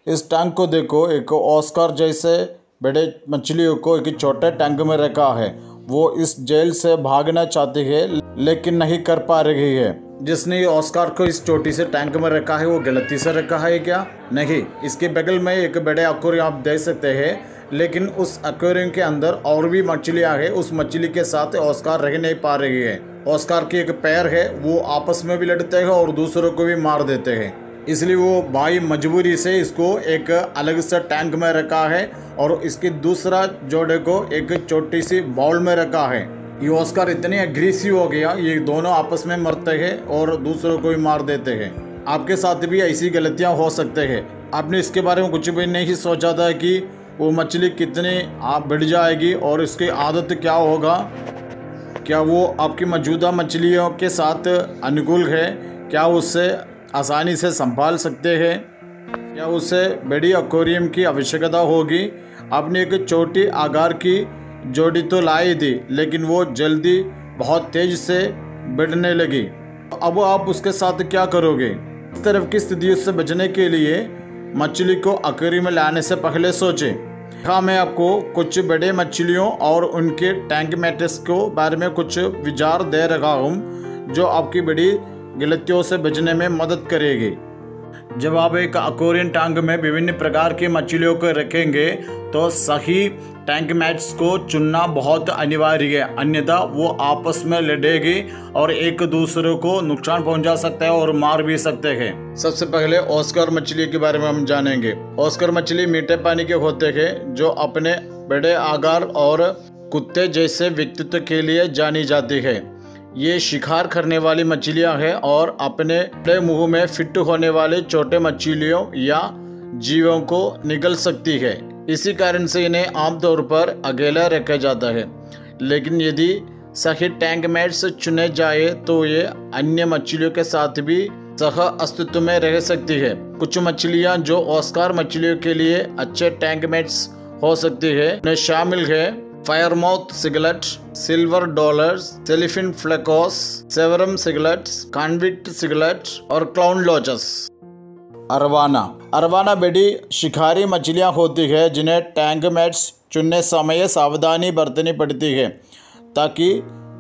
इस टैंक को देखो, एक ऑस्कार जैसे बड़े मछलियों को एक छोटे टैंक में रखा है। वो इस जेल से भागना चाहती है लेकिन नहीं कर पा रही है। जिसने ऑस्कार को इस छोटी से टैंक में रखा है वो गलती से रखा है क्या? नहीं, इसके बगल में एक बड़े एक्वेरियम आप देख सकते हैं, लेकिन उस एक्वेरियम के अंदर और भी मछलियां हैं। उस मछली के साथ ऑस्कार रह नहीं पा रही है। ऑस्कार की एक पैर है, वो आपस में भी लड़ते हैं और दूसरों को भी मार देते हैं। इसलिए वो भाई मजबूरी से इसको एक अलग से टैंक में रखा है और इसकी दूसरा जोड़े को एक छोटी सी बाउल में रखा है। ये ऑस्कार इतने एग्रेसिव हो गया, ये दोनों आपस में मरते हैं और दूसरों को भी मार देते हैं। आपके साथ भी ऐसी गलतियां हो सकते हैं। आपने इसके बारे में कुछ भी नहीं सोचा था कि वो मछली कितनी बढ़ जाएगी और इसकी आदत क्या होगा। क्या वो आपकी मौजूदा मछलियों के साथ अनुकूल है? क्या उससे आसानी से संभाल सकते हैं? क्या उसे बड़ी एक्वेरियम की आवश्यकता होगी? आपने एक छोटी आकार की जोड़ी तो लाई थी, लेकिन वो जल्दी बहुत तेज से बढ़ने लगी। अब आप उसके साथ क्या करोगे? इस तरफ की स्थितियों से बचने के लिए मछली को एक्वेरियम में लाने से पहले सोचें। हाँ, मैं आपको कुछ बड़े मछलियों और उनके टैंक मेट्स को बारे में कुछ विचार दे रहा हूँ जो आपकी बड़ी गलतियों से बचने में मदद करेगी। जब आप एक एक्वेरियम टैंक में विभिन्न प्रकार की मछलियों को रखेंगे तो सही टैंक मैट्स को चुनना बहुत अनिवार्य है, अन्यथा वो आपस में लड़ेगी और एक दूसरे को नुकसान पहुंचा सकते हैं और मार भी सकते हैं। सबसे पहले ऑस्कर मछली के बारे में हम जानेंगे। ऑस्कर मछली मीठे पानी के होते हैं जो अपने बड़े आकार और कुत्ते जैसे व्यक्तित्व के लिए जानी जाती है। ये शिकार करने वाली मछलियां हैं और अपने बड़े मुंह में फिट होने वाले छोटे मछलियों या जीवों को निगल सकती है। इसी कारण से इन्हें आमतौर पर अकेला रखा जाता है, लेकिन यदि सही टैंक मैट्स चुने जाए तो ये अन्य मछलियों के साथ भी सह अस्तित्व में रह सकती है। कुछ मछलियां जो ऑस्कार मछलियों के लिए अच्छे टैंक मैट्स हो सकती है उनमें शामिल है फायरमाउथ सिगलेट, सिल्वर डॉलर्स, सेलिफिन फ्लेकोस, सेवरम सिगलेट्स, कॉन्विक्ट सिगलेट और क्लाउन लोचस। अरवाना बड़ी शिकारी मछलियां होती है जिन्हें टैंक मैट्स चुनने समय सावधानी बरतनी पड़ती है ताकि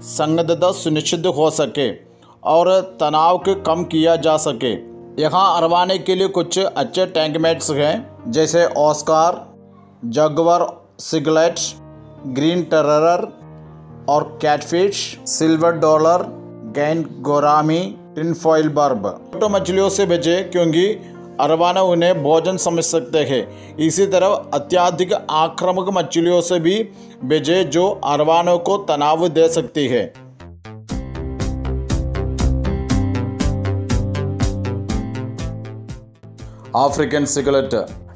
संगतता सुनिश्चित हो सके और तनाव को कम किया जा सके। यहाँ अरवाने के लिए कुछ अच्छे टैंक मैट्स हैं, जैसे oscar, jaguar cichlid, green terror और कैटफिश, सिल्वर डॉलर, गैन गोरामी, टिनफॉइल बर्ब। छोटे मछलियों से बचें क्योंकि अरवाना उन्हें भोजन समझ सकते हैं। इसी तरह अत्यधिक आक्रामक मछलियों से भी बचें जो अरवानों को तनाव दे सकती है। अफ्रीकन सिगलेट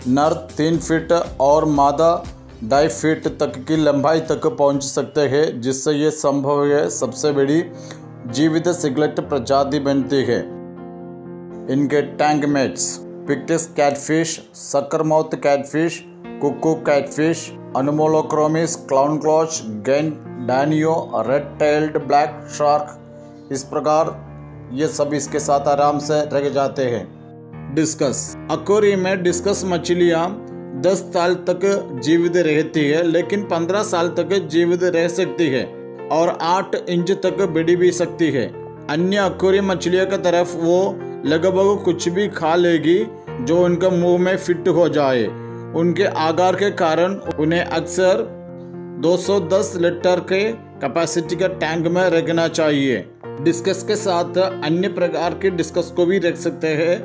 नर 3 फीट और मादा 2.5 फीट तक की लंबाई तक पहुंच सकते हैं, जिससे ये संभव है सबसे बड़ी जीवित सिगलेट प्रजाति बनती है। इनके tank mates pictus catfish, suckermouth catfish, cuckoo catfish, anomalochromis, clown loach, गैन danio, red tailed black shark. इस प्रकार ये सब इसके साथ आराम से रह जाते हैं। डिस्कस एक्वेरियम में डिस्कस मछलियाँ 10 साल तक जीवित रहती है, लेकिन 15 साल तक जीवित रह सकती है और 8 इंच तक बढ़ भी सकती है। अन्य एक्वेरियम मछलियों की तरफ वो लगभग कुछ भी खा लेगी जो उनके मुंह में फिट हो जाए। उनके आकार के कारण उन्हें अक्सर 210 लीटर के कैपेसिटी का टैंक में रखना चाहिए। डिस्कस के साथ अन्य प्रकार के डिस्कस को भी रख सकते हैं,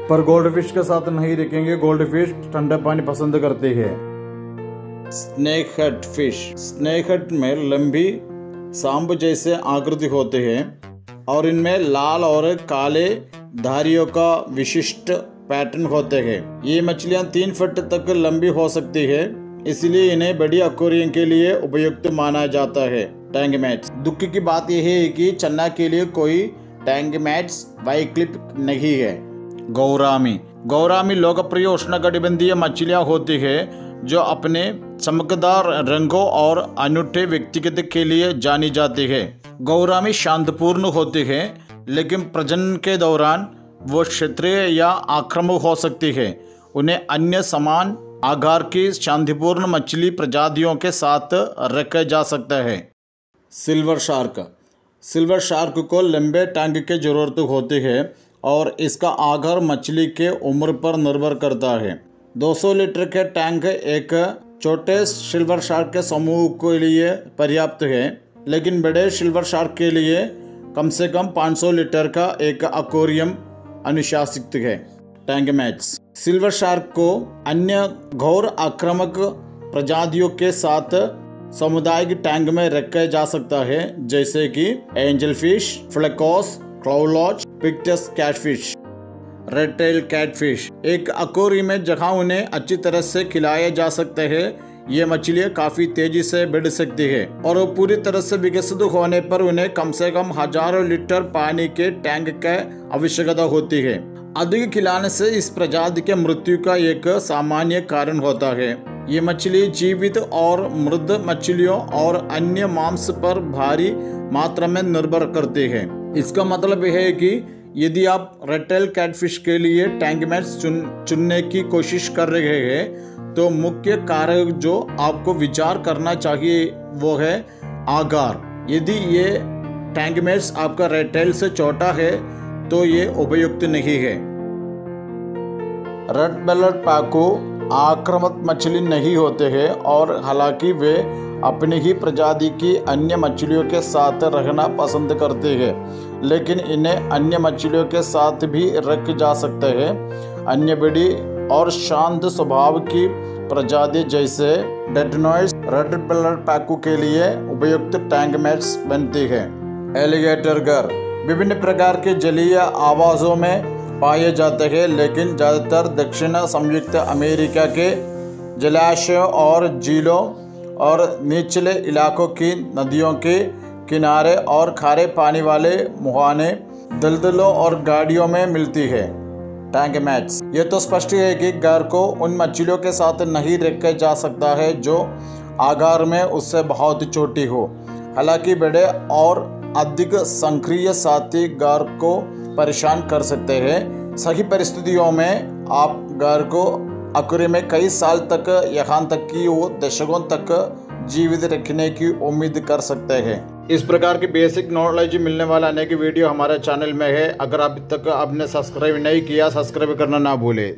पर गोल्डफिश के साथ नहीं रखेंगे। गोल्डफिश ठंडा पानी पसंद करती है। Snake head fish, snake head में लंबी सांप जैसे आकृति होते हैं और इनमें लाल और काले धारियों का विशिष्ट पैटर्न होते हैं। ये मछलियां 3 फीट तक लंबी हो सकती है, इसलिए इन्हें बड़ी एक्वेरियम के लिए उपयुक्त माना जाता है। टैंक मैट्स, दुख की बात यह है कि चन्ना के लिए कोई टैंक मैट्स वैकल्पिक नहीं है। गौरामी लोकप्रिय उष्णकटिबंधीय मछलियां होती है जो अपने चमकदार रंगों और अनूठे व्यक्तिगत के लिए जानी जाती है। गौरामी शांतपूर्ण होती है, लेकिन प्रजनन के दौरान वो क्षेत्रीय या आक्रामक हो सकती है। उन्हें अन्य समान आकार की शांतिपूर्ण मछली प्रजातियों के साथ रखा जा सकता है। सिल्वर शार्क को लंबे टैंक की ज़रूरत होती है और इसका आकार मछली के उम्र पर निर्भर करता है। 200 लीटर के टैंक एक छोटे सिल्वर शार्क के समूह के लिए पर्याप्त है, लेकिन बड़े सिल्वर शार्क के लिए कम से कम 500 लीटर का एक एक्वेरियम अनुशासित है। टैंक मैच सिल्वर शार्क को अन्य घोर आक्रामक प्रजातियों के साथ सामुदायिक टैंक में रखा जा सकता है, जैसे कि angel fish, plecos, clown loach, pictus catfish, red tail catfish. एक एक्वेरियम में जहां उन्हें अच्छी तरह से खिलाया जा सकता है, ये मछलियाँ काफ़ी तेजी से बढ़ सकती है और पूरी तरह से विकसित होने पर उन्हें कम से कम हजारों लीटर पानी के टैंक की आवश्यकता होती है। अधिक खिलाने से इस प्रजाति के मृत्यु का एक सामान्य कारण होता है। ये मछली जीवित और मृत मछलियों और अन्य मांस पर भारी मात्रा में निर्भर करती है। इसका मतलब है कि यदि आप रेड टेल कैटफिश के लिए टैंक मैच चुनने की कोशिश कर रहे हैं तो मुख्य कारक जो आपको विचार करना चाहिए वो है आकार। यदि ये टैंक मैच आपका रेड टेल से छोटा है तो ये उपयुक्त नहीं है। रेड बेल्ड पैकू आक्रामक मछली नहीं होते हैं और हालांकि वे अपनी ही प्रजाति की अन्य मछलियों के साथ रहना पसंद करते हैं, लेकिन इन्हें अन्य मछलियों के साथ भी रख जा सकते हैं। अन्य बड़ी और शांत स्वभाव की प्रजाति जैसे डेटनोइड्स रेड बेल्ड पैकू के लिए उपयुक्त टैंक मैच बनती है। एलिगेटर घर विभिन्न प्रकार के जलीय आवासों में पाए जाते हैं, लेकिन ज़्यादातर दक्षिण संयुक्त अमेरिका के जलाशयों और झीलों और निचले इलाकों की नदियों के किनारे और खारे पानी वाले मुहाने, दलदलों और गाड़ियों में मिलती है। टैंक मैच ये तो स्पष्ट है कि घर को उन मछलियों के साथ नहीं रखा जा सकता है जो आकार में उससे बहुत छोटी हो। हालांकि बड़े और अधिक सक्रिय साथी घर को परेशान कर सकते हैं। सही परिस्थितियों में आप घर को एक्वेरियम में कई साल तक, यहाँ तक कि वो दशकों तक जीवित रखने की उम्मीद कर सकते हैं। इस प्रकार की बेसिक नॉलेज मिलने वाला अनेक वीडियो हमारे चैनल में है। अगर अभी तक आपने सब्सक्राइब नहीं किया, सब्सक्राइब करना ना भूलें।